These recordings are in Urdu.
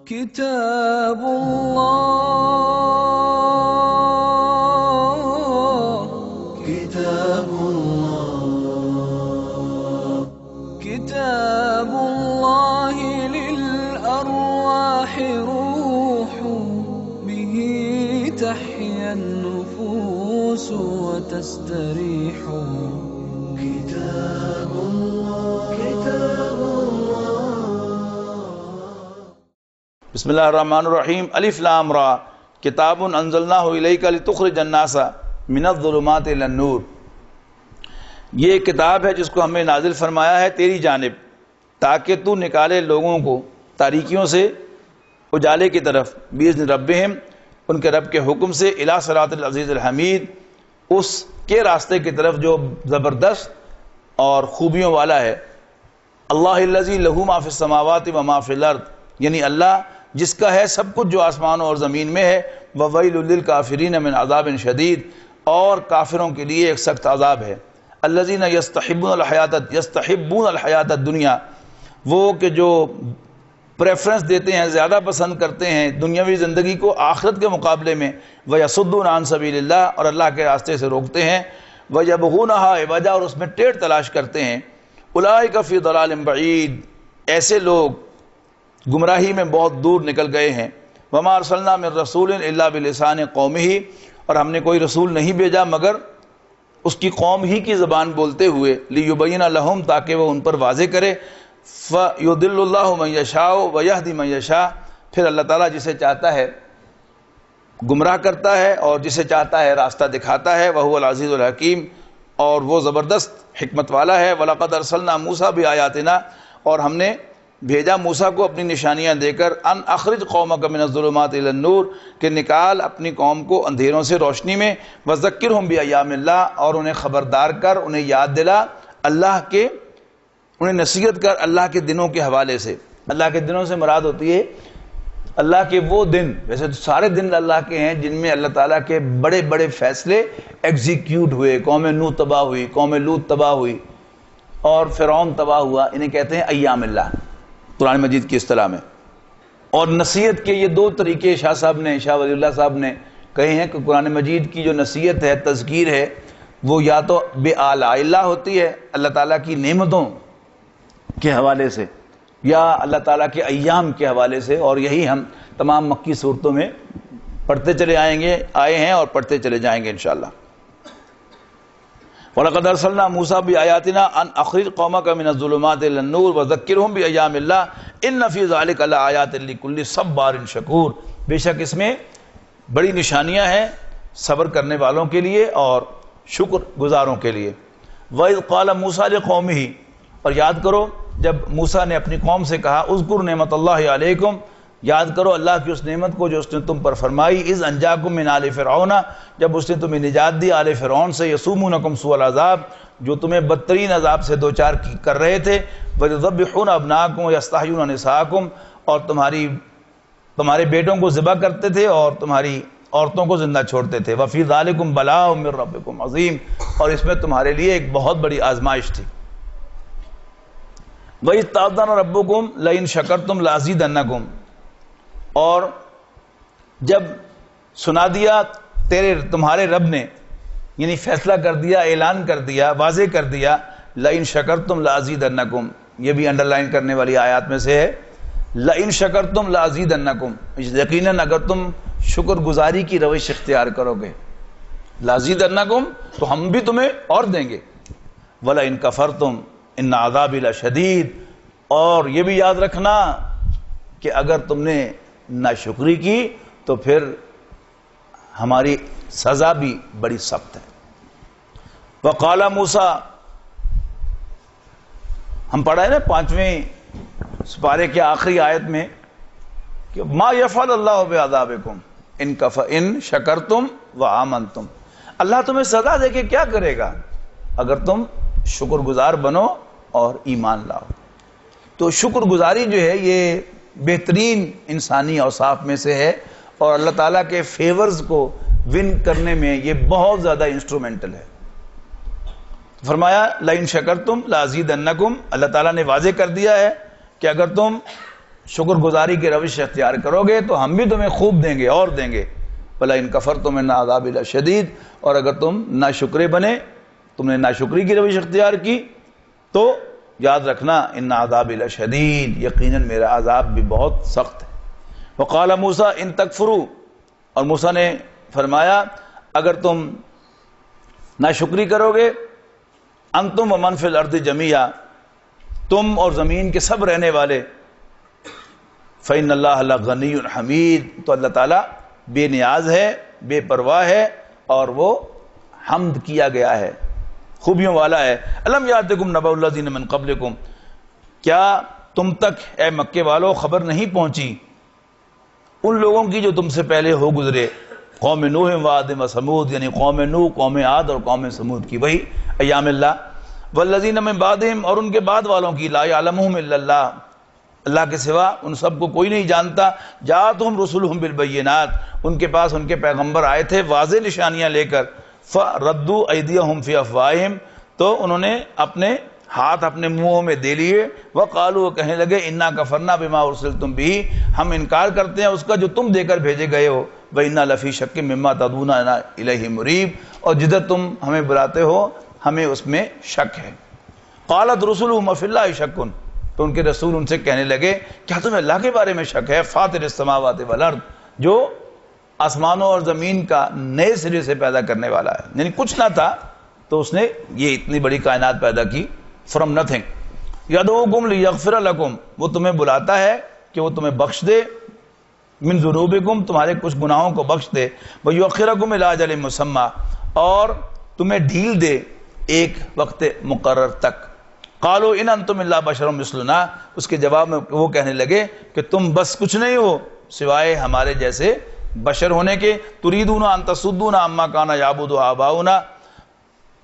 كتاب الله كتاب الله كتاب الله للأرواح روح به تحيا النفوس وتستريح كتاب الله كتاب الله بسم اللہ الرحمن الرحیم الف لام را کتاب انزلناہ الیک لتخرج الناس من الظلمات الی النور. یہ ایک کتاب ہے جس کو ہم نے نازل فرمایا ہے تیری جانب تاکہ تو نکالے لوگوں کو تاریکیوں سے اجالے کی طرف باذن ربہم ان کے رب کے حکم سے الی صراط العزیز الحمید اس کے راستے کی طرف جو زبردست اور خوبیوں والا ہے. اللہ الذی لہ ما فی السماوات و ما فی الارض یعنی اللہ جس کا ہے سب کچھ جو آسمانوں اور زمین میں ہے. وَوَيْلٌ لِّلْكَافِرِينَ مِنْ عَذَابٍ شَدِيدٍ اور کافروں کے لیے ایک سخت عذاب ہے. الَّذِينَ يَسْتَحِبُّونَ الْحَيَاةَ الدُّنْيَا وہ کہ جو پریفرنس دیتے ہیں زیادہ پسند کرتے ہیں دنیاوی زندگی کو آخرت کے مقابلے میں. وَيَصُدُّونَ عَنْ سَبِيلِ اللَّهِ اور اللہ کے راستے سے روکتے ہیں. وَيَبْغُونَهَا عِوَجًا اور اس میں ٹیڑھ تلاش کرتے ہیں. أُولَٰئِكَ فِي ضَلَالٍ بَعِيدٍ ایسے لوگ گمراہی میں بہت دور نکل گئے ہیں. وَمَا أَرْسَلْنَا مِن رَّسُولٍ إِلَّا بِلِسَانِ قَوْمِهِ اور ہم نے کوئی رسول نہیں بھیجا مگر اس کی قوم ہی کی زبان بولتے ہوئے. لِيُبَيِّنَ لَهُمْ تاکہ وہ ان پر واضح کرے. فَيُضِلُّ اللَّهُ مَن يَشَاءُ وَيَهْدِي مَن يَشَاءُ پھر اللہ تعالیٰ جسے چاہتا ہے گمراہ کرتا ہے اور جسے چاہتا ہے راستہ دکھاتا ہے. وَهُوَ الْعَزِيزُ الْحَكِيمُ اور وہ زبردست حکمت والا ہے. وَلَقَدْ أَرْسَلْنَا مُوسَىٰ بِآيَاتِنَا اور ہم نے بھیجا موسیٰ کو اپنی نشانیاں دے کر. ان اخرج قومک من الظلمات الی النور کہ نکال اپنی قوم کو اندھیروں سے روشنی میں. وذکرہم بایام اللہ اور انہیں خبردار کر انہیں یاد دلا اللہ کے انہیں نصیحت کر اللہ کے دنوں کے حوالے سے. اللہ کے دنوں سے مراد ہوتی ہے اللہ کے وہ دن ویسے تو سارے دن اللہ کے ہیں جن میں اللہ تعالیٰ کے بڑے بڑے فیصلے ایگزیکیوٹ ہوئے. قوم نوح تباہ ہوئی, قوم لوط تباہ ہوئی اور فرعون تباہ ہوا. انہیں کہتے ہیں ایام اللہ قرآن مجید کی اصطلاح میں. اور نصیحت کے یہ دو طریقے شاہ صاحب نے شاہ ولی اللہ صاحب نے کہے ہیں کہ قرآن مجید کی جو نصیحت ہے تذکیر ہے وہ یا تو بے آلاء اللہ ہوتی ہے اللہ تعالیٰ کی نعمتوں کے حوالے سے یا اللہ تعالیٰ کے ایام کے حوالے سے. اور یہی ہم تمام مکی صورتوں میں پڑھتے چلے آئے ہیں اور پڑھتے چلے جائیں گے انشاءاللہ. وَلَقَدْ أَرْسَلْنَا مُوسَىٰ بِآيَاتِنَا أَنْ أَخْرِجْ قَوْمَكَ مِنَ الظُّلُمَاتِ إِلَى النُّورِ وَذَكِّرْهُمْ بِأَيَّامِ اللَّهِ إِنَّ فِي ذَلِكَ لَآيَاتٍ لِكُلِّ صَبَّارٍ شَكُورٍ بے شک اس میں بڑی نشانیاں ہیں صبر کرنے والوں کے لیے اور شکر گزاروں کے لیے. وَإِذْ قَالَ مُوسَىٰ لِقَوْمِهِ اور یاد کرو جب موسیٰ نے اپنی قوم سے کہا اذکر نعمت اللہ علیکم یاد کرو اللہ کی اس نعمت کو جو اس نے تم پر فرمائی. اذ انجاکم من آل فرعون جب اس نے تمہیں نجات دی آل فرعون سے. یسومونکم سوء العذاب جو تمہیں بدترین عذاب سے دوچار کر رہے تھے. وَيُذَبِّحُونَ أَبْنَاءَكُمْ وَيَسْتَحْيُونَ نِسَاءَكُمْ اور تمہارے بیٹوں کو ذبح کرتے تھے اور تمہاری عورتوں کو زندہ چھوڑتے تھے. وَفِي ذَلِكُمْ بَلَاءٌ مِّن رَّبِّكُمْ عَظِيمٌ اور اس میں تمہارے لیے ایک بہت بڑی آزمائش تھی. وَإِذْ تَأَذَّنَ رَبُّكُمْ لَئِن شَكَرْتُمْ لَأَزِيدَنَّكُمْ اور جب سنا دیا تمہارے رب نے یعنی فیصلہ کر دیا اعلان کر دیا واضح کر دیا لَئِن شَكَرْتُمْ لَأَزِيدَنَّكُمْ یہ بھی انڈرلائن کرنے والی آیات میں سے ہے. لَئِن شَكَرْتُمْ لَأَزِيدَنَّكُمْ یقیناً اگر تم شکر گزاری کی روش اختیار کرو گے لَأَزِيدَنَّكُمْ تو ہم بھی تمہیں اور دیں گے. وَلَئِن كَفَرْتُمْ إِنَّ عَذَابِي لَشَدِيدٌ اور یہ بھی یاد رکھنا کہ اگر تم نے ناشکری کی تو پھر ہماری سزا بھی بڑی سخت ہے. وقال موسیٰ ہم پڑھا ہے نا 5ویں سپارے کے آخری آیت میں کہ ما یفعل اللہ بعذابکم ان شکرتم وآمنتم اللہ تمہیں سزا دے کے کیا کرے گا اگر تم شکر گزار بنو اور ایمان لاؤ. تو شکر گزاری جو ہے یہ بہترین انسانی اوصاف میں سے ہے اور اللہ تعالیٰ کے فیورز کو ون کرنے میں یہ بہت زیادہ انسٹرومنٹل ہے. فرمایا لَإِن شَكَرْتُمْ لَأَزِيدَنَّكُمْ اللہ تعالیٰ نے واضح کر دیا ہے کہ اگر تم شکر گزاری کی روش اختیار کرو گے تو ہم بھی تمہیں خوب دیں گے اور دیں گے. بلا ان کفرتم ان عذاب لشدید، اور اگر تم ناشکرے بنے، تم نے ناشکری کی روش اختیار کی، تو یاد رکھنا ان عذاب لشدید، یقیناً میرا عذاب بھی بہت سخت ہے. وقال موسیٰ ان تکفروا، اور موسیٰ نے فرمایا اگر تم ناشکری کرو گے، انتم ومن فی الارض جمیعا، تم اور زمین کے سب رہنے والے، فإن اللہ لغنی حمید، تو اللہ تعالیٰ بے نیاز ہے، بے پرواہ ہے، اور وہ حمد کیا گیا ہے، خوبیوں والا ہے. الم یاتکم نبأ الذین من قبلکم، کیا تم تک اے مکے والو خبر نہیں پہنچی ان لوگوں کی جو تم سے پہلے ہو گزرے، قوم نوح و عاد و ثمود، یعنی قوم نوح، قوم عاد اور قوم ثمود کی، وہی ایام اللہ. والذین من بعدہم، اور ان کے بعد والوں کی، لا یعلمہم الا اللہ، اللہ کے سوا ان سب کو کوئی نہیں جانتا. جاءتہم رسلہم بالبینات، ان کے پاس ان کے پیغمبر آئے تھے واضح نشانیاں لے کر. فردوا ایدیہم فی افواہہم، تو انہوں نے اپنے ہاتھ اپنے منہوں میں دے لیے. وقالوا، کہنے لگے، انا کفرنا بما ارسلتم بہ، ہم انکار کرتے ہیں اس کا جو تم دے کر بھیجے گئے ہو. وإنا لفی شک مما تدعوننا الیہ مریب، اور جدھر تم ہمیں بلاتے ہو ہمیں اس میں شک ہے. قالت رسلہم فی اللہ شک، تو ان کے رسول ان سے کہنے لگے کیا تمہیں اللہ کے بارے میں شک ہے؟ فاطر السماوات والارض، جو آسمانوں اور زمین کا نئے سرے سے پیدا کرنے والا ہے، یعنی کچھ نہ تھا تو اس نے یہ اتنی بڑی کائنات پیدا کی فرام نتھنگ. یدعوکم لیغفر لکم، وہ تمہیں بلاتا ہے کہ وہ تمہیں بخش دے، من ذنوبکم، تمہارے کچھ گناہوں کو بخش دے، ویؤخرکم الی اجل مسمی، اور تمہیں ڈھیل دے ایک وقت مقرر تک. قالوا ان انتم الا بشر مثلنا، اس کے جواب میں وہ کہنے لگے کہ تم بس کچھ نہیں ہو سوائے ہمارے جیسے بشر ہونے کے. تريدون ان تصدونا عما كان يعبد آباؤنا،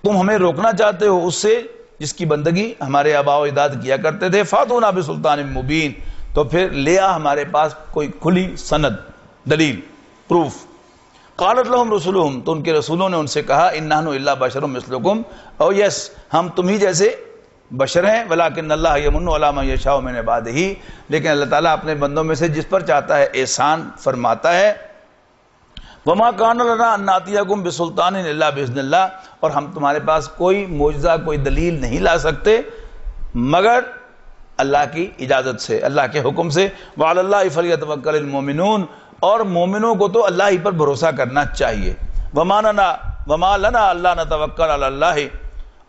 تم ہمیں روکنا چاہتے ہو اس سے جس کی بندگی ہمارے آباء و اجداد کیا کرتے تھے. فاتونا بسلطان مبین، تو پھر لیا ہمارے پاس کوئی کھلی سند، دلیل، پروف. قالت لهم رسلهم، تو ان کے رسولوں نے ان سے کہا ان نحن الا بشر مثلکم، او یس ہم تم ہی جیسے بشر ہیں. ولکن اللہ یمن علی من یشاء من عبادہ، لیکن اللہ تعالیٰ اپنے بندوں میں سے جس پر چاہتا ہے احسان فرماتا ہے. وما کان لنا ان ناتیکم بسلطان الا باذن اللہ، اور ہم تمہارے پاس کوئی معجزہ، کوئی دلیل نہیں لا سکتے مگر اللہ کی اجازت سے، اللہ کے حکم سے. وعلی اللہ فلیتوکل المؤمنون، اور مومنوں کو تو اللہ ہی پر بھروسہ کرنا چاہیے. وما لنا اللہ نتوکل علی اللہ،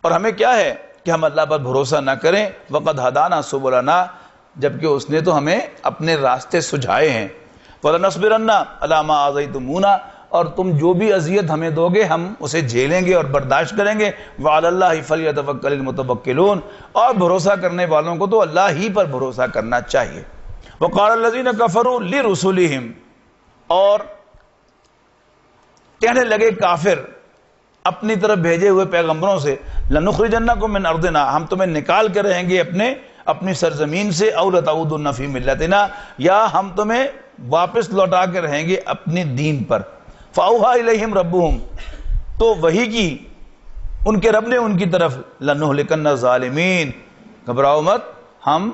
اور ہمیں کیا ہے کہ ہم اللہ پر بھروسہ نہ کریں. وقد ہدانا سبلنا، جبکہ اس نے تو ہمیں اپنے راستے سجھائے ہیں. وَلَنَصْبِرَنَّ عَلَىٰ مَا آذَيْتُمُونَا، اور تم جو بھی اذیت ہمیں دو گے ہم اسے جھیلیں گے اور برداشت کریں گے. وَعَلَى اللَّهِ فَلْيَتَوَكَّلِ الْمُتَوَكِّلُونَ، اور بھروسہ کرنے والوں کو تو اللہ ہی پر بھروسہ کرنا چاہیے. وَقَالَ الَّذِينَ كَفَرُوا لِرُسُلِهِمْ، اور کہنے لگے کافر اپنی طرف بھیجے ہوئے پیغمبروں سے، لَنُخْرِجَنَّكُم مِّنْ أَرْضِنَا، ہم تمہیں نکال کر رہیں گے اپنی سرزمین سے. أَوْ لَتَعُودُنَّ فِي مِلَّتِنَا، یا ہم تمہیں واپس لوٹا کے رہیں گے اپنے دین پر. فَأَوْحَىٰ إِلَيْهِمْ رَبُّهُمْ، تو وحی کی ان کے رب نے ان کی طرف، لَنُهْلِكَنَّ الظَّالِمِينَ، گھبراؤ مت، ہم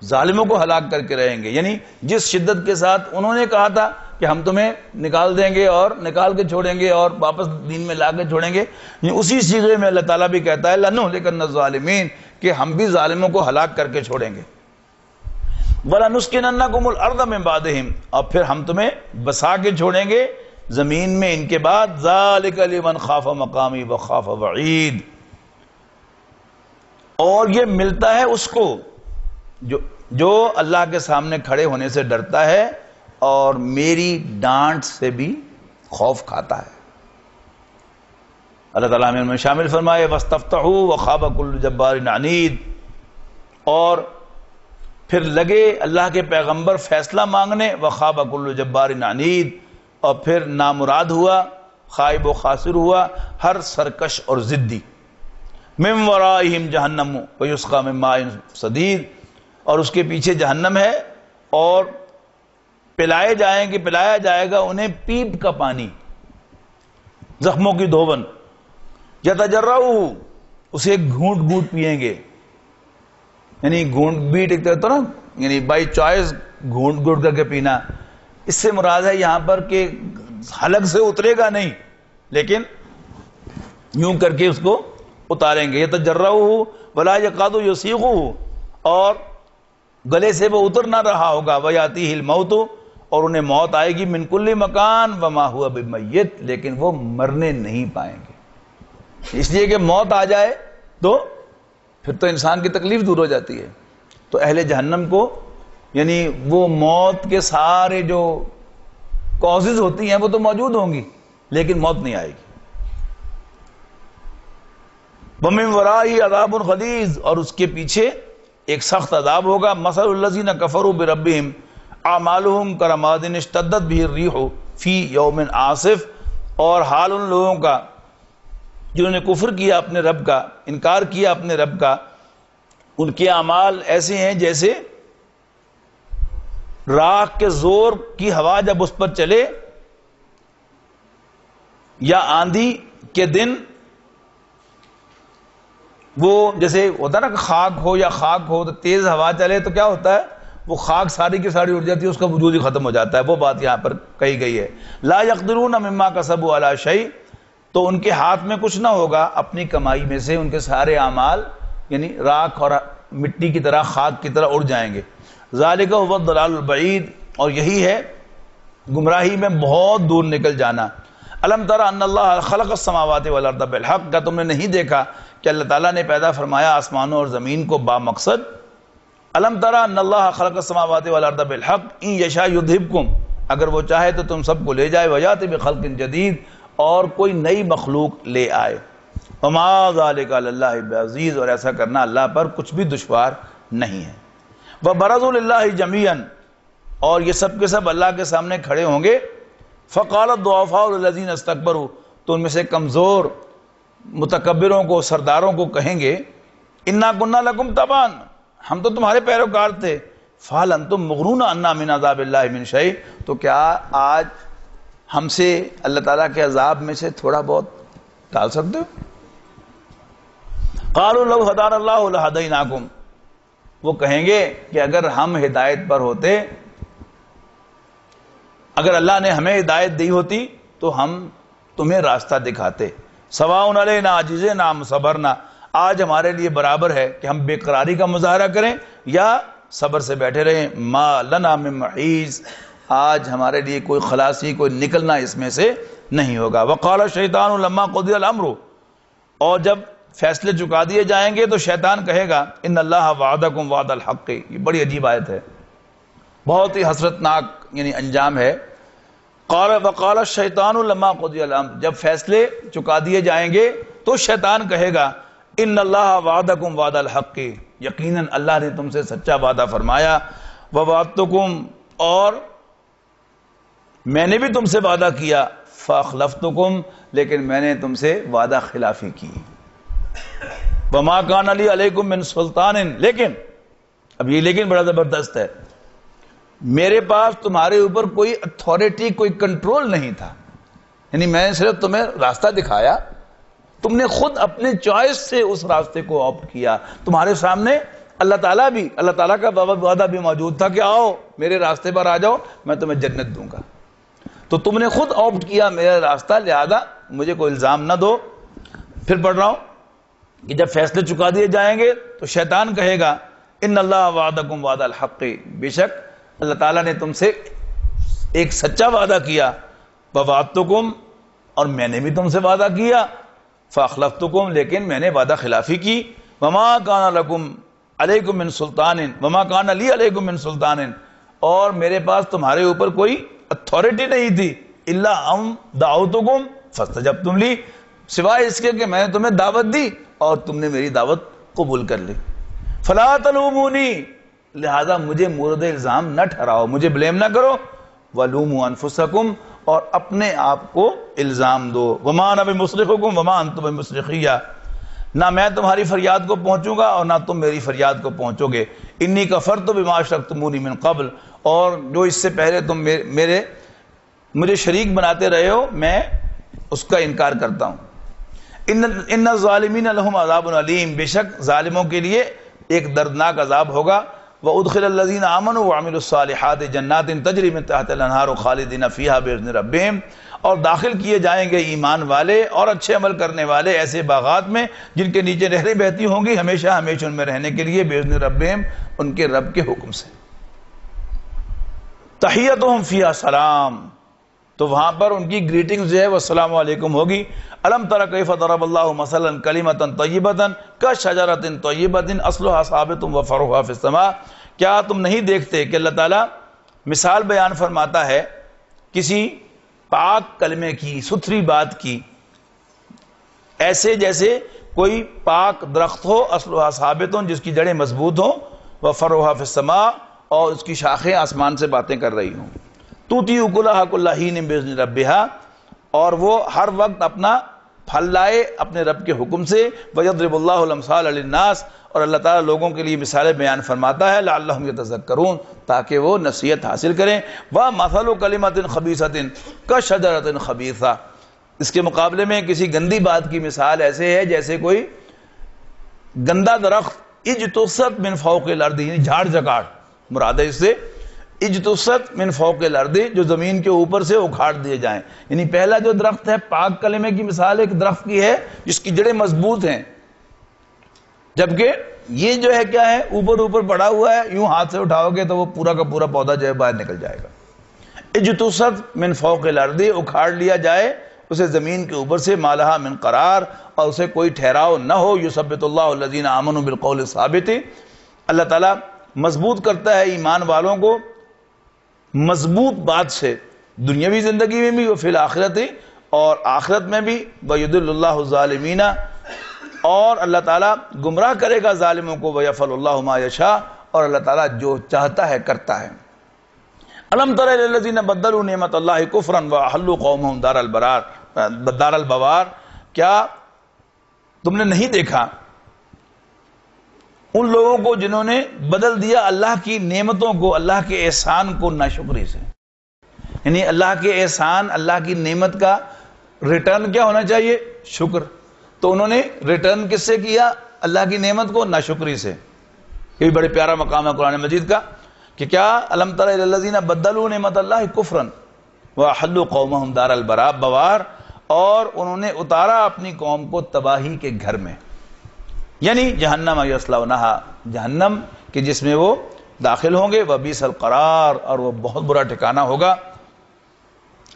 ظالموں کو ہلاک کر کے رہیں گے. یعنی جس شدت کے ساتھ انہوں نے کہا تھا کہ ہم تمہیں نکال دیں گے اور نکال کے چھوڑیں گے اور واپس دین میں لا کے چھوڑیں گے، اسی صیغے میں اللہ تعالیٰ بھی کہتا ہے لَنُهْلِكَنَّ الظَّالِمِينَ، کہ ہم بھی ظالموں کو ہلاک کر کے چھوڑیں گے. وَلَنُسْكِنَنَّكُمُ الْأَرْضَ مِن بَعْدِهِمْ، اور پھر ہم تمہیں بسا کے چھوڑیں گے زمین میں ان کے بعد. ذَلِكَ لِمَنْ خَافَ مَقَامِي وَخَافَ وَعِيدِ، اور یہ ملتا ہے اس کو جو اللہ کے سامنے کھڑے ہونے سے ڈرتا ہے اور میری ڈانٹ سے بھی خوف کھاتا ہے. اللہ تعالیٰ میں شامل فرمائے. وَاسْتَفْتَحُوا وَخَابَ كُلُّ جَبَّارٍ عَنِيدٍ، اور پھر لگے اللہ کے پیغمبر فیصلہ مانگنے. وَخَابَ كُلُّ جَبَّارٍ عَنِيدٍ، اور پھر نامراد ہوا، خائب و خاسر ہوا ہر سرکش اور ضدی. مِن وَرَائِهِمْ جَهَنَّمُ وَيُسْقَىٰ مِن مَّاءٍ صَدِيدٍ، اور اس کے پیچھے جہنم ہے اور پلایا جائے گا انہیں پیپ کا پانی، زخموں کی دھون. یتجرعہ، اسے گھونٹ گھونٹ پئیں گے، یعنی گھونٹ بیٹ ایک طرح نا، یعنی بائی چوائس گھونٹ گھونٹ کر کے پینا، اس سے مراد ہے یہاں پر کہ حلق سے اترے گا نہیں، لیکن یوں کر کے اس کو اتاریں گے. یتجرعہ ولا یکاد یسیغہ، اور گلے سے وہ اتر نہ رہا ہوگا. ویاتیہ الموت، اور انہیں موت آئے گی من کل مکان وما ہوا بمیت، لیکن وہ مرنے نہیں پائیں گے. اس لیے کہ موت آ جائے تو پھر تو انسان کی تکلیف دور ہو جاتی ہے. تو اہل جہنم کو یعنی وہ موت کے سارے جو کازز ہوتی ہیں وہ تو موجود ہوں گی، لیکن موت نہیں آئے گی. وَمِن وَرَائِهِ عَذَابٌ غَلِيظٌ، اور اس کے پیچھے ایک سخت عذاب ہوگا. مَثَلُ الَّذِينَ كَفَرُوا بِرَبِّهِمْ أَعْمَالُهُمْ كَرَمَادٍ اشْتَدَّتْ بِهِ الرِّيحُ فِي يَوْمٍ عَاصِفٍ، اور حال ان لوگوں کا جنہوں نے کفر کیا اپنے رب کا، انکار کیا اپنے رب کا، ان کے اعمال ایسے ہیں جیسے راکھ کے زور کی ہوا جب اس پر چلے، یا آندھی کے دن وہ جیسے ہوتا ہے نا کہ خاک ہو یا خاک ہو تو تیز ہوا چلے تو کیا ہوتا ہے، وہ خاک ساری کی ساری اڑ جاتی ہے، اس کا وجود ہی ختم ہو جاتا ہے. وہ بات یہاں پر کہی گئی ہے. لا یقدرون مما کسبوا علی شیء، تو ان کے ہاتھ میں کچھ نہ ہوگا اپنی کمائی میں سے، ان کے سارے اعمال یعنی راکھ اور مٹی کی طرح، خاک کی طرح اڑ جائیں گے. ذالک هو الضلال البعید، اور یہی ہے گمراہی میں بہت دور نکل جانا. الم تر ان اللہ خلق السماوات والارض بالحق، کیا تم نے نہیں دیکھا کہ اللہ تعالیٰ نے پیدا فرمایا آسمانوں اور زمین کو با مقصد. الم تر ان اللہ خلق السماوات والارض بالحق ان یشاء یذھبکم، اگر وہ چاہے تو تم سب کو لے جائے، ویات بخلق جدید، اور کوئی نئی مخلوق لے آئے. وما ذلک علی اللہ بعزیز، اور ایسا کرنا اللہ پر کچھ بھی دشوار نہیں ہے. وبرزوا للہ جميعا، اور یہ سب کے سب اللہ کے سامنے کھڑے ہوں گے. فقال الضعفاء للذین استکبروا، تو ان میں سے کمزور متکبروں کو، سرداروں کو کہیں گے انا کنا لکم تبعا، ہم تو تمہارے پیروکار تھے. فہل انتم مغنون عنا من عذاب اللہ من شیء، تو کیا آج ہم سے اللہ تعالیٰ کے عذاب میں سے تھوڑا بہت ٹال سکتے ہو؟ قالوا لو ہدانا اللہ لہدیناکم، وہ کہیں گے کہ اگر ہم ہدایت پر ہوتے، اگر اللہ نے ہمیں ہدایت دی ہوتی تو ہم تمہیں راستہ دکھاتے. سواء علینا عجزنا ام صبرنا، آج ہمارے لیے برابر ہے کہ ہم بے قراری کا مظاہرہ کریں یا صبر سے بیٹھے رہیں. ما لنا من محیص، آج ہمارے لیے کوئی خلاصی، کوئی نکلنا اس میں سے نہیں ہوگا. وقال الشیطان لما قضی الامر، اور جب فیصلے چکا دیے جائیں گے تو شیطان کہے گا ان اللہ وعدکم وعد الحق. یہ بڑی عجیب آیت ہے، بہت ہی حسرتناک یعنی انجام ہے. وقال الشیطان لما قضی الامر، جب فیصلے چکا دیے جائیں گے تو شیطان کہے گا ان اللہ وعدکم وعد الحق، یقیناً اللہ نے تم سے سچا وعدہ فرمایا. ووعدتکم، اور میں نے بھی تم سے وعدہ کیا. فاخلفتکم، لیکن میں نے تم سے وعدہ خلافی کی. وما کان لی علیکم من سلطان، لیکن اب یہ لیکن بڑا زبردست ہے، میرے پاس تمہارے اوپر کوئی اتھارٹی، کوئی کنٹرول نہیں تھا. یعنی میں نے صرف تمہیں راستہ دکھایا، تم نے خود اپنے چوائس سے اس راستے کو آپٹ کیا. تمہارے سامنے اللہ تعالیٰ بھی، اللہ تعالیٰ کا وعدہ بھی موجود تھا کہ آؤ میرے راستے پر آ جاؤ، میں تمہیں جنت دوں گا. تو تم نے خود آپٹ کیا میرا راستہ، لہذا مجھے کوئی الزام نہ دو. پھر پڑھ رہا ہوں کہ جب فیصلے چکا دیے جائیں گے تو شیطان کہے گا ان اللہ وعدکم وعد الحق، بے شک اللہ تعالیٰ نے تم سے ایک سچا وعدہ کیا. ووعدتکم، اور میں نے بھی تم سے وعدہ کیا. فاخلفتکم، لیکن میں نے وعدہ خلافی کی. وما کان لکم علیکم من سلطان، وما کان لی علیکم من سلطان، اور میرے پاس تمہارے اوپر کوئی اتھارٹی نہیں تھی. الا ان دعوتکم فاستجبتم لی، سوائے اس کے کہ میں نے تمہیں دعوت دی اور تم نے میری دعوت قبول کر لی. فلا تلومونی، لہذا مجھے مورد الزام نہ ٹھہراؤ، مجھے بلیم نہ کرو. ولوموا انفسکم، اور اپنے آپ کو الزام دو. وما انا بمصرخکم وما انتم بمصرخیہ، نہ میں تمہاری فریاد کو پہنچوں گا اور نہ تم میری فریاد کو پہنچو گے. انی کفرت بما اشرکتمونی من قبل، اور جو اس سے پہلے تم مجھے شریک بناتے رہے ہو میں اس کا انکار کرتا ہوں. ان الظالمین لہم عذاب علیم، بے شک ظالموں کے لیے ایک دردناک عذاب ہوگا. وَأُدْخِلَ الَّذِينَ آمَنُوا وَعَمِلُوا الصَّالِحَاتِ جَنَّاتٍ تَجْرِي مِن تَحْتِهَا الْأَنْهَارُ خَالِدِينَ فِيهَا بِإِذْنِ رَبِّهِمْ، اور داخل کیے جائیں گے ایمان والے اور اچھے عمل کرنے والے ایسے باغات میں جن کے نیچے نہریں بہتی ہوں گی ہمیشہ ہمیشہ ان میں رہنے کے لیے، بِإِذْنِ رَبِّهِمْ، ان کے رب کے حکم سے۔ تحیتہم فیہا سلام، تو وہاں پر ان کی گریٹنگز جو ہے وہ السلام علیکم ہوگی۔ الم تر کیف ضرب اللہ مثلا کلمۃ طیبۃ کشجرۃ طیبۃ اصلها ثابت وفرعها فی السماء، کیا تم نہیں دیکھتے کہ اللہ تعالیٰ مثال بیان فرماتا ہے کسی پاک کلمے کی، ستھری بات کی، ایسے جیسے کوئی پاک درخت ہو، اصلها ثابت، جس کی جڑیں مضبوط ہوں، وفرعها فی السماء، اور اس کی شاخیں آسمان سے باتیں کر رہی ہوں، تؤتی اکلھا کل حین باذن ربھا، اور وہ ہر وقت اپنا پھل لائے اپنے رب کے حکم سے، ویضرب اللہ الامثال للناس، اور اللہ تعالیٰ لوگوں کے لیے مثالیں بیان فرماتا ہے، لعلہم یتذکرون، تاکہ وہ نصیحت حاصل کریں۔ وَمَثَلُ كَلِمَةٍ خَبِیثَةٍ كَشَجَرَةٍ خَبِیثَةٍ، اس کے مقابلے میں کسی گندی بات کی مثال ایسے ہے جیسے کوئی گندا درخت اجتثت من فوق الارض، یعنی جھاڑ جھکاڑ مراد ہے اس سے، اجتثت من فوق الارض، جو زمین کے اوپر سے اکھاڑ دیے جائیں۔ یعنی پہلا جو درخت ہے پاک کلمے کی مثال ایک درخت کی ہے جس کی جڑیں مضبوط ہیں، جبکہ یہ جو ہے کیا ہے، اوپر پڑا ہوا ہے، یوں ہاتھ سے اٹھاؤ گے تو وہ پورا کا پورا پودا جو ہے باہر نکل جائے گا۔ اجتثت من فوق الارض، اکھاڑ لیا جائے اسے زمین کے اوپر سے، ما لہا من قرار، اور اسے کوئی ٹھہراؤ نہ ہو۔ یثبت اللہ الذین آمنوا بالقول الثابت، اللہ تعالیٰ مضبوط کرتا ہے ایمان والوں کو مضبوط بات سے، دنیاوی زندگی میں بھی وفی الآخرت، اور آخرت میں بھی، وَيُضِلُّ اللَّهُ الظَّالِمِينَ، اور اللہ تعالیٰ گمراہ کرے گا ظالموں کو، وَيَفْعَلُ اللَّهُ مَا يَشَاءُ، اور اللہ تعالیٰ جو چاہتا ہے کرتا ہے۔ أَلَمْ تَرَ إِلَى الَّذِينَ بَدَّلُوا نِعْمَتَ اللَّهِ كُفْرًا وَأَحَلُّوا قَوْمَهُمْ دَارَ الْبَوَارِ، کیا تم نے نہیں دیکھا ان لوگوں کو جنہوں نے بدل دیا اللہ کی نعمتوں کو، اللہ کے احسان کو ناشکری سے؟ یعنی اللہ کے احسان، اللہ کی نعمت کا ریٹرن کیا ہونا چاہیے؟ شکر۔ تو انہوں نے ریٹرن کس سے کیا؟ اللہ کی نعمت کو ناشکری سے۔ یہ بھی بڑے پیارا مقام ہے قرآن مجید کا کہ کیا الم تر الی الذین بدلوا نعمت اللہ کفرا واحلوا قومهم دار البوار، اور انہوں نے اتارا اپنی قوم کو تباہی کے گھر میں، یعنی جہنم یصلونہا، جہنم کہ جس میں وہ داخل ہوں گے، وبئس القرار، اور وہ بہت برا ٹھکانہ ہوگا۔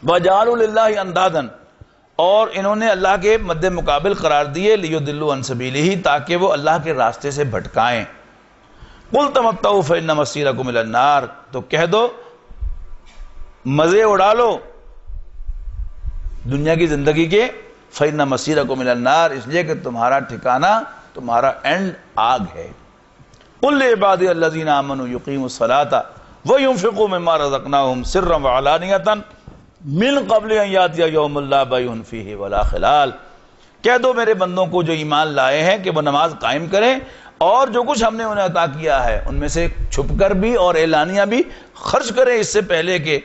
وجعلوا للہ اندادا، اور انہوں نے اللہ کے مد مقابل قرار دیے، لیضلوا عن سبیلہ، تاکہ وہ اللہ کے راستے سے بھٹکائیں۔ قل تمتعوا فإن مصیرکم الی النار، تو کہہ دو مزے اڑا لو دنیا کی زندگی کے، فإن مصیرکم الی النار، اس لیے کہ تمہارا ٹھکانہ، تمہارا اینڈ آگ ہے۔ قل لعبادی الذین آمنوا یقیموا الصلاۃ وینفقوا مما رزقناہم سرا وعلانیۃ من قبل ان یاتی یوم لا بیع فیہ ولا خلال، کہہ دو میرے بندوں کو جو ایمان لائے ہیں کہ وہ نماز قائم کریں، اور جو کچھ ہم نے انہیں عطا کیا ہے ان میں سے چھپ کر بھی اور اعلانیہ بھی خرچ کریں، اس سے پہلے کہ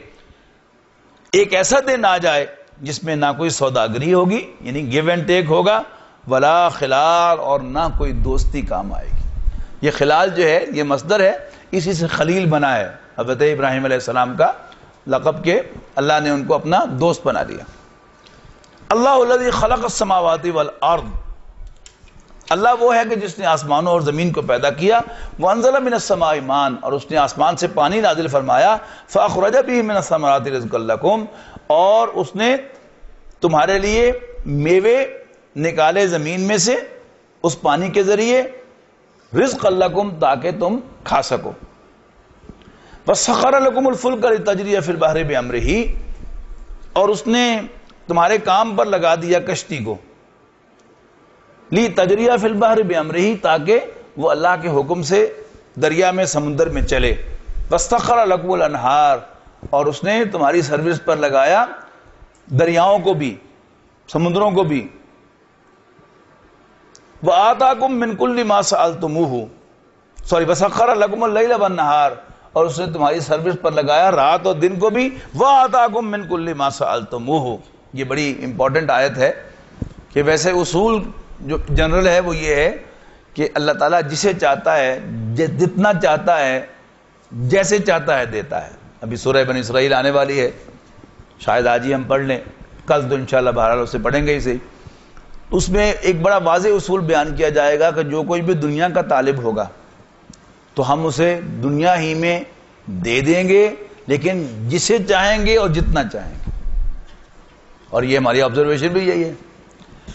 ایک ایسا دن آ جائے جس میں نہ کوئی سوداگری ہوگی، یعنی گیو اینڈ ٹیک ہوگا، ولا خلال، اور نہ کوئی دوستی کام آئے گی۔ یہ خلال جو ہے یہ مصدر ہے، اسی سے خلیل بنا ہے، حضرت ابراہیم علیہ السلام کا لقب کے اللہ نے ان کو اپنا دوست بنا دیا۔ اللہ الذی خلق السماوات والارض، اللہ وہ ہے کہ جس نے آسمانوں اور زمین کو پیدا کیا، وانزل من السماء ماء، اور اس نے آسمان سے پانی نازل فرمایا، فاخرج به من الثمرات رزقا لکم، اور اس نے تمہارے لیے میوے نکالے زمین میں سے اس پانی کے ذریعے، رزقا لکم، تاکہ تم کھا سکو۔ وسخر لکم الفلک لتجری فی البحر بامرہ، اور اس نے تمہارے کام پر لگا دیا کشتی کو، لی تجریہ فی البحر بامرہ، تاکہ وہ اللہ کے حکم سے دریا میں، سمندر میں چلے۔ واستخر لکم الانہار، اور اس نے تمہاری سروس پر لگایا دریاؤں کو بھی، سمندروں کو بھی۔ وآتاکم من کل ما سألتموہ، وسخر لکم اللیل والنہار، اور اس نے تمہاری سروس پر لگایا رات اور دن کو بھی۔ وآتاکم من کل ما سألتموہ، یہ بڑی امپورٹنٹ آیت ہے کہ ویسے اصول جو جنرل ہے وہ یہ ہے کہ اللہ تعالیٰ جسے چاہتا ہے جتنا چاہتا ہے جیسے چاہتا ہے دیتا ہے. ابھی سورہ بنی اسرائیل آنے والی ہے، شاید آج ہی ہم پڑھ لیں، کل تو انشاءاللہ بہرحال اسے پڑھیں گے اسے. اس میں ایک بڑا واضح اصول بیان کیا جائے گا کہ جو کوئی بھی دنیا کا طالب ہوگا تو ہم اسے دنیا ہی میں دے دیں گے، لیکن جسے چاہیں گے اور جتنا چاہیں گے. اور یہ ہماری آبزرویشن بھی یہی ہے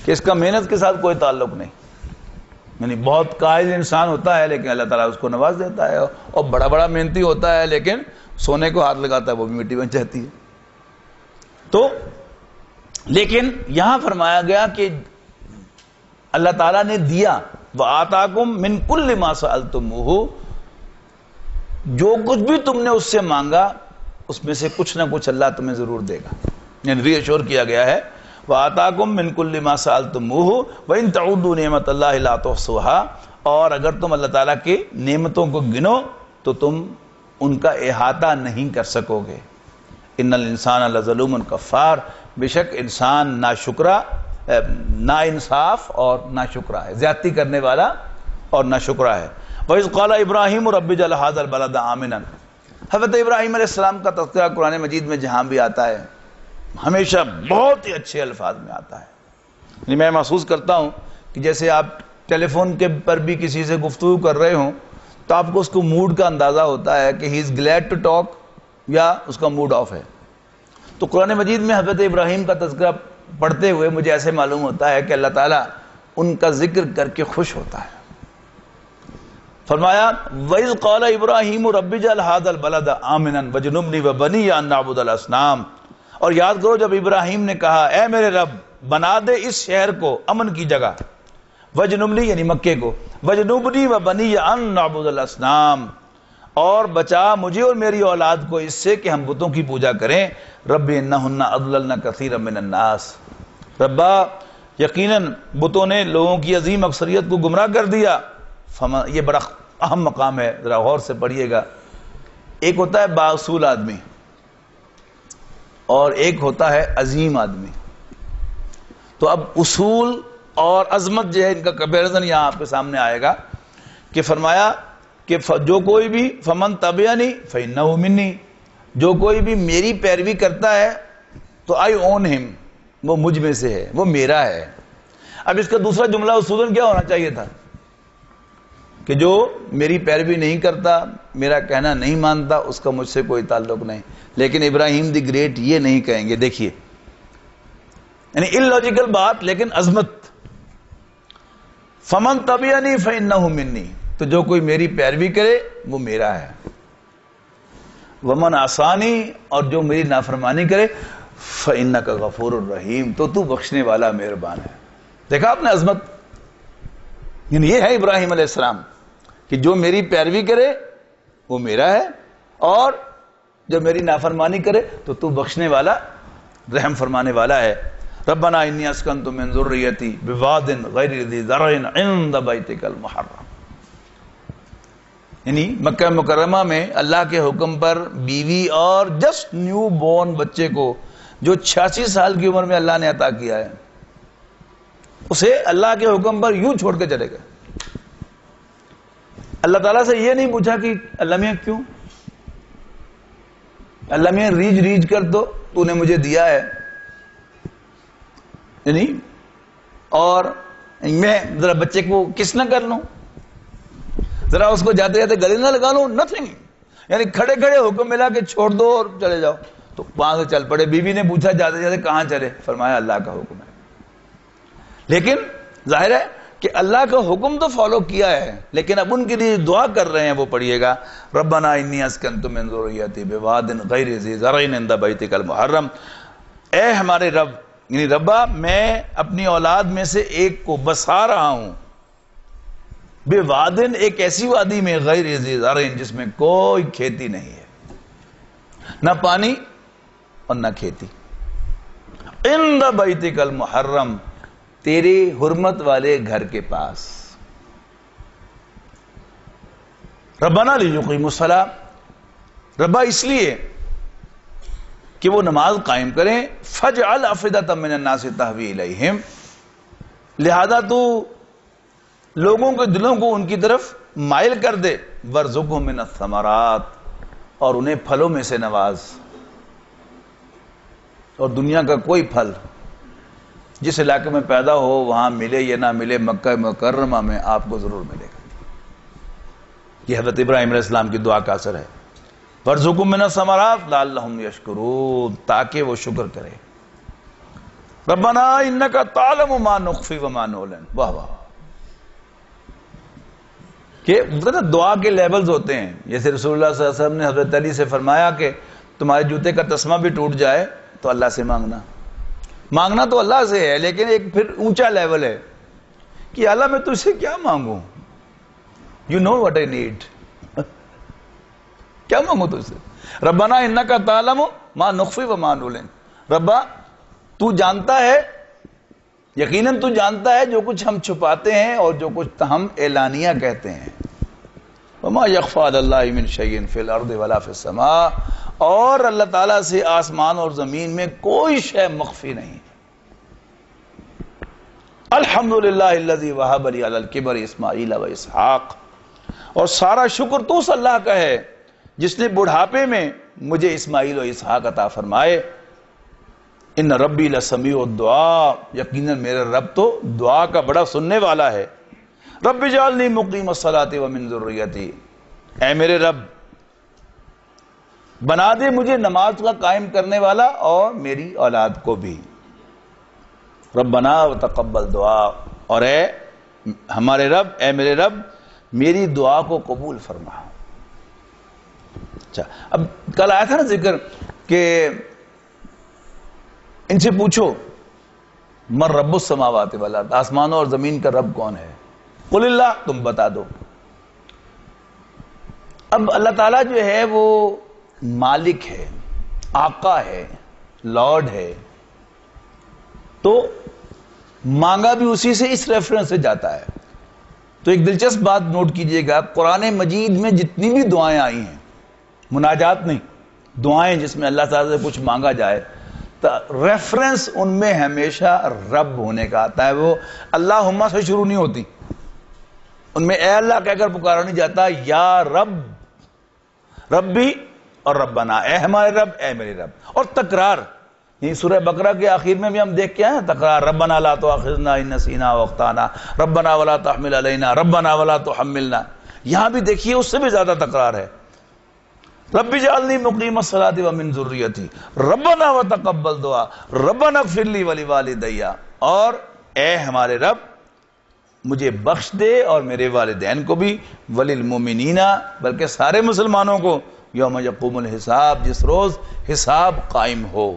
کہ اس کا محنت کے ساتھ کوئی تعلق نہیں. یعنی بہت قائل انسان ہوتا ہے لیکن اللہ تعالیٰ اس کو نواز دیتا ہے، اور بڑا بڑا محنتی ہوتا ہے لیکن سونے کو ہاتھ لگاتا ہے وہ بھی مٹی بن جاتی ہے. تو لیکن یہاں فرمایا گیا کہ اللہ تعالیٰ نے دیا، وَآتَاكُم مِّن كُلِّ مَا سَأَلْتُمُوهُ، جو کچھ بھی تم نے اس سے مانگا اس میں سے کچھ نہ کچھ اللہ تمہیں ضرور دے گا. یعنی ری ایشور کیا گیا ہے وَآتَاكُم مِّن كُلِّ مَا سَأَلْتُمُوهُ وَإِن تَعُدُّوا نِعْمَةَ اللَّهِ لَا تُحْصُوهَا، اور اگر تم اللہ تعالیٰ کی نعمتوں کو گنو تو تم ان کا احاطہ نہیں کر سکو گے. ان الانسان لظلوم کفار، بے شک انسان ناشکرا، نا انصاف اور ناشکرا ہے، زیادتی کرنے والا اور ناشکرا ہے. وَإِذْ قَالَ إِبْرَاهِيمُ رَبِّ اجْعَلْ هَٰذَا الْبَلَدَ آمِنًا، حضرت ابراہیم علیہ السلام کا تذکرہ قرآن مجید میں جہاں بھی آتا ہے ہمیشہ بہت ہی اچھے الفاظ میں آتا ہے. یعنی میں محسوس کرتا ہوں کہ جیسے آپ ٹیلی فون کے پر بھی کسی سے گفتگو کر رہے ہوں تو آپ کو اس کو موڈ کا اندازہ ہوتا ہے کہ ہی از گلیڈ ٹو ٹاک یا اس کا موڈ آف ہے. تو قرآن مجید میں حضرت ابراہیم کا تذکرہ پڑھتے ہوئے مجھے ایسے معلوم ہوتا ہے کہ اللہ تعالیٰ ان کا ذکر کر کے خوش ہوتا ہے. فرمایا وَإِذْ قَالَ إِبْرَاهِيمُ رَبِّ اجْعَلْ هَٰذَا الْبَلَدَ آمِنًا وَاجْنُبْنِي وَبَنِيَّ أَن نَّعْبُدَ الْأَصْنَامَ، اور یاد کرو جب ابراہیم نے کہا اے میرے رب بنا دے اس شہر کو امن کی جگہ، وَاجْنُبْنِي یعنی مکے کو، وَاجْنُبْنِي وَبَنِيَّ أَن نَّعْبُدَ الْأَصْنَامَ، اور بچا مجھے اور میری اولاد کو اس سے کہ ہم بتوں کی پوجا کریں. رب انہن اضللن کثیرا من الناس، ربا یقیناً بتوں نے لوگوں کی عظیم اکثریت کو گمراہ کر دیا. یہ بڑا اہم مقام ہے، ذرا غور سے پڑھیے گا. ایک ہوتا ہے بااصول آدمی اور ایک ہوتا ہے عظیم آدمی. تو اب اصول اور عظمت جو ہے ان کا کمپیریزن یہاں آپ کے سامنے آئے گا کہ فرمایا کہ جو کوئی بھی فمن تبعنی فإنہ منی، جو کوئی بھی میری پیروی کرتا ہے تو آئی اون ہم، وہ مجھ میں سے ہے، وہ میرا ہے. اب اس کا دوسرا جملہ اصولاً کیا ہونا چاہیے تھا کہ جو میری پیروی نہیں کرتا، میرا کہنا نہیں مانتا، اس کا مجھ سے کوئی تعلق نہیں. لیکن ابراہیم دی گریٹ یہ نہیں کہیں گے. دیکھیے یعنی اللاجیکل بات لیکن عظمت. فمن تبعنی فإنہ منی، تو جو کوئی میری پیروی کرے وہ میرا ہے. ومن عصانی، اور جو میری نافرمانی کرے فإنک غفور الرحیم، تو بخشنے والا مہربان ہے. دیکھا آپ نے عظمت. یعنی یہ ہے ابراہیم علیہ السلام کہ جو میری پیروی کرے وہ میرا ہے، اور جو میری نافرمانی کرے تو بخشنے والا رحم فرمانے والا ہے. ربنا انی اسکنت من ذریتی بواد غیر ذی زرع عند بیتک المحرم. یعنی مکہ مکرمہ میں اللہ کے حکم پر بیوی اور جسٹ نیو بورن بچے کو جو 86 سال کی عمر میں اللہ نے عطا کیا ہے، اسے اللہ کے حکم پر یوں چھوڑ کے چلے گئے. اللہ تعالیٰ سے یہ نہیں پوچھا کہ اللہ میاں کیوں، اللہ میاں ریج کر تو نے مجھے دیا ہے، یعنی اور میں ذرا بچے کو کس نہ کر لوں، ذرا اس کو جاتے جاتے گلے نہ لگا لوں، نتھنگ. یعنی کھڑے کھڑے حکم ملا کہ چھوڑ دو اور چلے جاؤ، تو وہاں سے چل پڑے. بیوی نے پوچھا جاتے جاتے کہاں چلے، فرمایا اللہ کا حکم ہے. لیکن ظاہر ہے کہ اللہ کا حکم تو فالو کیا ہے، لیکن اب ان کے لیے دعا کر رہے ہیں وہ پڑھیے گا. ربنا انی اسکنت من ذریتی بواد غیر ذی زرع عند بیتک المحرم، اے ہمارے رب، یعنی ربا میں اپنی اولاد میں سے ایک کو بسا رہا ہوں، بوادن ایک ایسی وادی میں غیر ذی زرع جس میں کوئی کھیتی نہیں ہے، نہ پانی اور نہ کھیتی، عند بیتک المحرم تیرے حرمت والے گھر کے پاس. ربنا لیقیموا الصلاۃ، ربا اس لیے کہ وہ نماز قائم کریں. فجعل افئدۃ من الناس تہوی الیہم، لہذا تو لوگوں کے دلوں کو ان کی طرف مائل کر دے، وَارْزُقْهُم مِّنَ الثَّمَرَاتِ، اور انہیں پھلوں میں سے نواز۔ اور دنیا کا کوئی پھل جس علاقے میں پیدا ہو وہاں ملے یا نہ ملے، مکہ مکرمہ میں آپ کو ضرور ملے گا۔ یہ حضرت ابراہیم علیہ السلام کی دعا کا اثر ہے، وَارْزُقْهُم مِّنَ الثَّمَرَاتِ لَعَلَّهُمْ يَشْكُرُونَ، تاکہ وہ شکر کرے۔ ربنا انک تعلم ما نخفی وما نعلن، واہ واہ، کہ دعا کے لیولز ہوتے ہیں۔ جیسے رسول اللہ صلی اللہ علیہ وسلم نے حضرت علی سے فرمایا کہ تمہارے جوتے کا تسمہ بھی ٹوٹ جائے تو اللہ سے مانگنا۔ مانگنا تو اللہ سے ہے، لیکن ایک پھر اونچا لیول ہے کہ اللہ میں تجھ سے کیا مانگوں، you know what I need, کیا مانگوں تجھ سے۔ ربنا انک تعلم ما نخفی وما نعلن، ربا تو جانتا ہے، یقیناً تو جانتا ہے جو کچھ ہم چھپاتے ہیں اور جو کچھ ہم اعلانیہ کہتے ہیں۔ وما یخفی علی اللہ من شیء فی الارض ولا فی السماء، اور اللہ تعالیٰ سے آسمان اور زمین میں کوئی شے مخفی نہیں۔ الحمدللہ الذی وہب لی علی الکبر اسماعیل و اسحاق، اور سارا شکر تو اس اللہ کا ہے جس نے بڑھاپے میں مجھے اسماعیل و اسحاق عطا فرمائے۔ ان ربی لسمیع الدعاء، یقیناً میرا رب تو دعا کا بڑا سننے والا ہے۔ رب اجعلنی مقیم الصلاۃ ومن ذریتی، اے میرے رب بنا دے مجھے نماز کا قائم کرنے والا اور میری اولاد کو بھی۔ ربنا وتقبل دعا، اور اے ہمارے رب، اے میرے رب میری دعا کو قبول فرما۔ اچھا، اب کل آیا تھا نا ذکر کہ ان سے پوچھو من رب السماوات والارض، آسمانوں اور زمین کا رب کون ہے؟ قل اللہ، تم بتا دو۔ اب اللہ تعالیٰ جو ہے وہ مالک ہے، آقا ہے، لارڈ ہے، تو مانگا بھی اسی سے، اس ریفرنس سے جاتا ہے۔ تو ایک دلچسپ بات نوٹ کیجئے گا، قرآن مجید میں جتنی بھی دعائیں آئی ہیں، مناجات نہیں، دعائیں جس میں اللہ تعالیٰ سے کچھ مانگا جائے، ریفرنس ان میں ہمیشہ رب ہونے کا آتا ہے۔ وہ اللہم سے شروع نہیں ہوتی، ان میں اے اللہ کہہ کر پکارا نہیں جاتا، یا رب، ربی اور ربنا، اے ہمارے رب، اے میرے رب، اور تکرار۔ یہ سورہ بقرہ کے آخر میں بھی ہم دیکھ کے آئے ہیں تکرار، ربنا لا تؤاخذنا ان نسینا واخطانا، ربنا ولا تحمل علینا، ربنا ولا تحملنا۔ یہاں بھی دیکھیے اس سے بھی زیادہ تکرار ہے، رب اجعلنی مقیم الصلاۃ ومن ذریتی، ربنا وتقبل دعا، ربنا اغفر لی ولوالدی، اور اے ہمارے رب مجھے بخش دے اور میرے والدین کو بھی، وللمؤمنین، بلکہ سارے مسلمانوں کو، یوم یقوم الحساب، جس روز حساب قائم ہو۔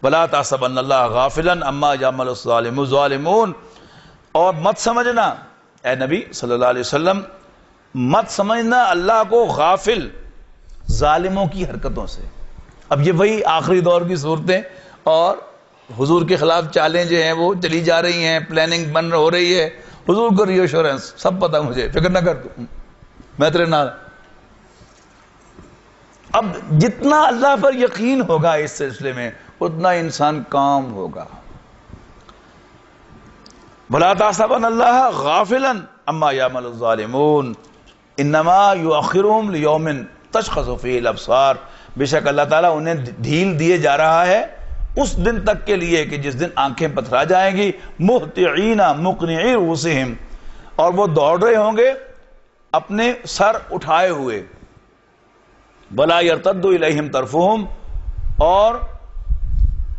ولا تحسبن اللہ غافلا عما یعمل الظالمون، اور مت سمجھنا اے نبی صلی اللہ علیہ وسلم، مت سمجھنا اللہ کو غافل ظالموں کی حرکتوں سے۔ اب یہ وہی آخری دور کی صورتیں اور حضور کے خلاف چالیں جو ہیں وہ چلی جا رہی ہیں، پلاننگ بن ہو رہی ہے، حضور کو ری ایشورنس، سب پتہ مجھے، فکر نہ کر تو میں تیرے نال۔ اب جتنا اللہ پر یقین ہوگا اس سلسلے میں اتنا انسان کام ہوگا۔ بھلا تحسبن اللہ غافلا عما یعمل الظالمون انما یؤخرهم لیوم تشخص فیہ الابصار، بے شک اللہ تعالیٰ انہیں ڈھیل دیے جا رہا ہے اس دن تک کے لیے کہ جس دن آنکھیں پتھرا جائیں گی، مہطعین مقنعی رؤوسہم، اور وہ دوڑ رہے ہوں گے اپنے سر اٹھائے ہوئے، ولا یرتد الیہم طرفہم، اور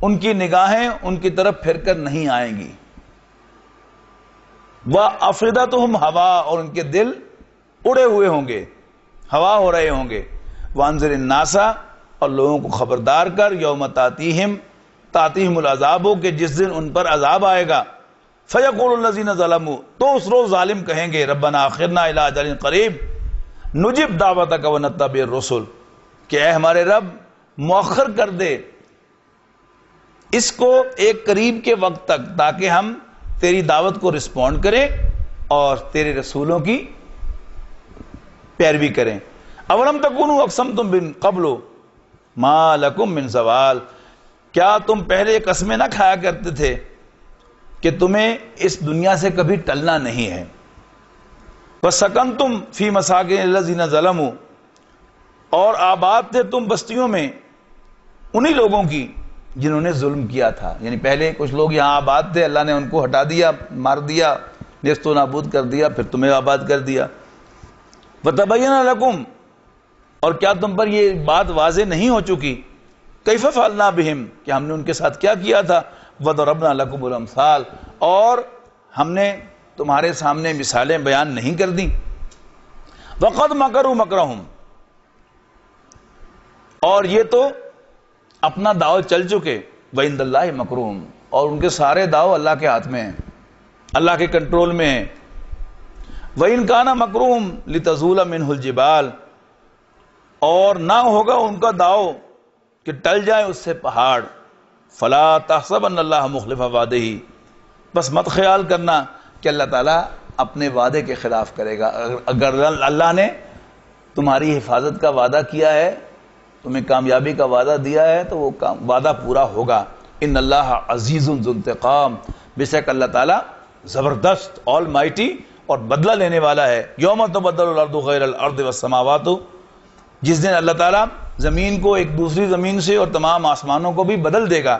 ان کی نگاہیں ان کی طرف پھر کر نہیں آئیں گی، وافئدتہم ہوا، اور ان کے دل اڑے ہوئے ہوں گے، ہوا ہو رہے ہوں گے، وانذر الناس، اور لوگوں کو خبردار کر، یوم تاتیہم العذاب، کہ جس دن ان پر عذاب آئے گا، فیقول الذین ظلموا، تو اس روز ظالم کہیں گے، ربنا اخرنا الی اجل قریب نجب دعوتک ونتبع الرسل، کہ اے ہمارے رب مؤخر کر دے اس کو ایک قریب کے وقت تک تاکہ ہم تیری دعوت کو رسپونڈ کریں اور تیرے رسولوں کی پیروی کریں۔ اولم تکونوا اقسمتم من قبل ما لکم من زوال، کیا تم پہلے قسمیں نہ کھایا کرتے تھے کہ تمہیں اس دنیا سے کبھی ٹلنا نہیں ہے؟ وَسَكَنْتُمْ فِي مَسَاكِنِ الَّذِينَ ظَلَمُوا، اور آباد تھے تم بستیوں میں انہی لوگوں کی جنہوں نے ظلم کیا تھا. یعنی پہلے کچھ لوگ یہاں آباد تھے، اللہ نے ان کو ہٹا دیا، مار دیا، نیست و نابود کر دیا، پھر تمہیں آباد کر دیا. وَتَبَيَّنَ لَكُمْ، اور کیا تم پر یہ بات واضح نہیں ہو چکی، کیف فعلنا بہم، کہ ہم نے ان کے ساتھ کیا کیا تھا. وَضَرَبْنَا لَكُمُ الْأَمْثَالَ، اور ہم نے تمہارے سامنے مثالیں بیان نہیں کر دیں. وَقَدْ مَكَرُوا مَكْرَهُمْ، اور یہ تو اپنا داؤ چل چکے. وَعِندَ اللَّهِ مَكْرُهُمْ، اور ان کے سارے داؤ اللہ کے ہاتھ میں ہیں، اللہ کے کنٹرول میں ہیں. وَإِنْ كَانَ مَكْرُهُمْ لِتَزُولَ مِنْهُ الْجِبَالِ، اور نہ ہوگا ان کا داؤ کہ ٹل جائے اس سے پہاڑ. فَلَا تَحْسَبَنَّ اللَّهَ مُخْلِفَ وَعْدِهِ، بس مت خیال کرنا کہ اللہ تعالیٰ اپنے وعدے کے خلاف کرے گا. اگر اللہ نے تمہاری حفاظت کا وعدہ کیا ہے، تمہیں کامیابی کا وعدہ دیا ہے، تو وہ وعدہ پورا ہوگا. ان اللہ عزیز ذو انتقام، بے شک اللہ تعالیٰ زبردست آل مائٹی اور بدلہ لینے والا ہے. یوم تبدل الارض غیر الارض والسماوات، جس دن اللہ تعالیٰ زمین کو ایک دوسری زمین سے اور تمام آسمانوں کو بھی بدل دے گا.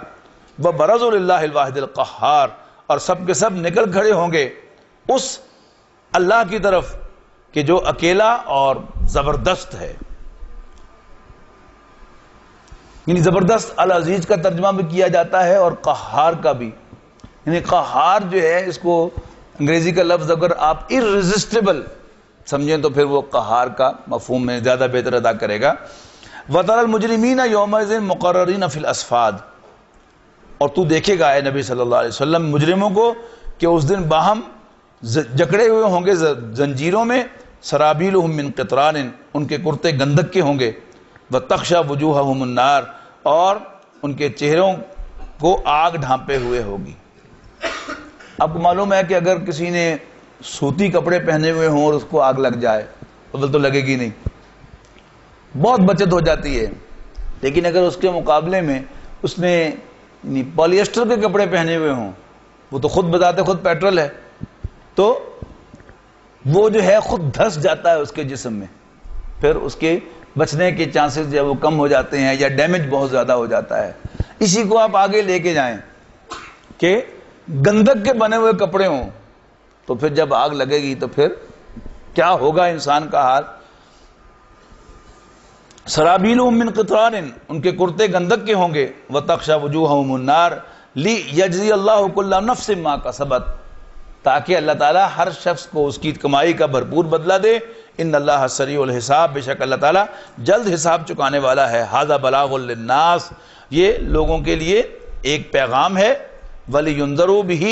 وبرزوا للہ الواحد القہار، اور سب کے سب نکل کھڑے ہوں گے اس اللہ کی طرف کہ جو اکیلا اور زبردست ہے. یعنی زبردست العزیز کا ترجمہ بھی کیا جاتا ہے اور قہار کا بھی. یعنی قہار جو ہے، اس کو انگریزی کا لفظ اگر آپ irresistible سمجھیں تو پھر وہ قہار کا مفہوم میں زیادہ بہتر ادا کرے گا. وَتَرَى الْمُجْرِمِينَ يَوْمَئِذٍ مُقَرَّرِينَ فِي الْأَصْفَادِ، اور تو دیکھے گا اے نبی صلی اللہ علیہ وسلم مجرموں کو کہ اس دن باہم جکڑے ہوئے ہوں گے زنجیروں میں. سرابیلہم من قطران، ان کے کرتے گندک کے ہوں گے. وَتَخْشَى وُجُوهَهُمُ النَّارِ، اور ان کے چہروں کو آگ ڈھانپے ہوئے ہوگی. آپ کو معلوم ہے کہ اگر کسی نے سوتی کپڑے پہنے ہوئے ہوں اور اس کو آگ لگ جائے تو لگے گی نہیں، بہت بچت ہو جاتی ہے. لیکن اگر اس کے مقابلے میں اس نے پولی ایسٹر کے کپڑے پہنے ہوئے ہوں، وہ تو خود بتاتے خود پیٹرول ہے، تو وہ جو ہے خود دھس جاتا ہے اس کے جسم میں، پھر اس کے بچنے کے چانسز جو وہ کم ہو جاتے ہیں یا ڈیمیج بہت زیادہ ہو جاتا ہے. اسی کو آپ آگے لے کے جائیں کہ گندک کے بنے ہوئے کپڑے ہوں تو پھر جب آگ لگے گی تو پھر کیا ہوگا انسان کا حال. سرابیلہم من قطران، ان کے کرتے گندک کے ہوں گے. وتخشى وجوہہم النار لیجزی اللہ کل نفس ما کسبت، تاکہ اللہ تعالیٰ ہر شخص کو اس کی کمائی کا بھرپور بدلہ دے. ان اللہ سریع الحساب، بے شک اللہ تعالیٰ جلد حساب چکانے والا ہے. ھذا بلاغ للناس، یہ لوگوں کے لیے ایک پیغام ہے. وَلِيُنذَرُوا بِهِ،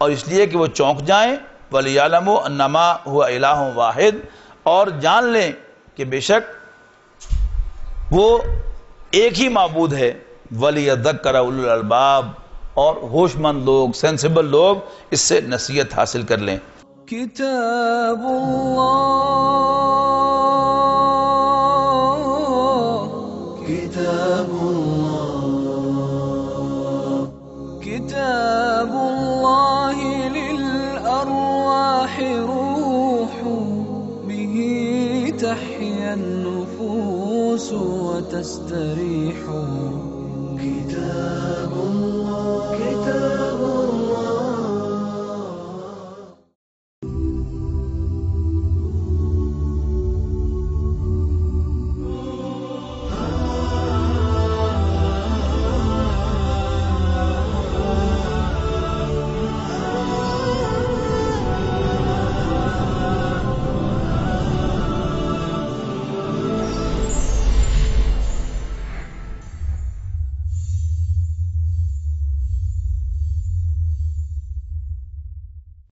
اور اس لیے کہ وہ چونک جائیں. وَلِيَعْلَمُوا أَنَّمَا هُوَ إِلَٰهٌ وَاحِدٌ، اور جان لیں کہ بے شک وہ ایک ہی معبود ہے. وَلِيَذَّكَّرَ أُولُو الْأَلْبَابِ، اور ہوش مند لوگ، سینسیبل لوگ اس سے نصیحت حاصل کر لیں. کتاب اللہ، کتاب اللہ، کتاب اللہ للأرواح روح، به تحیا النفوس وتستریح.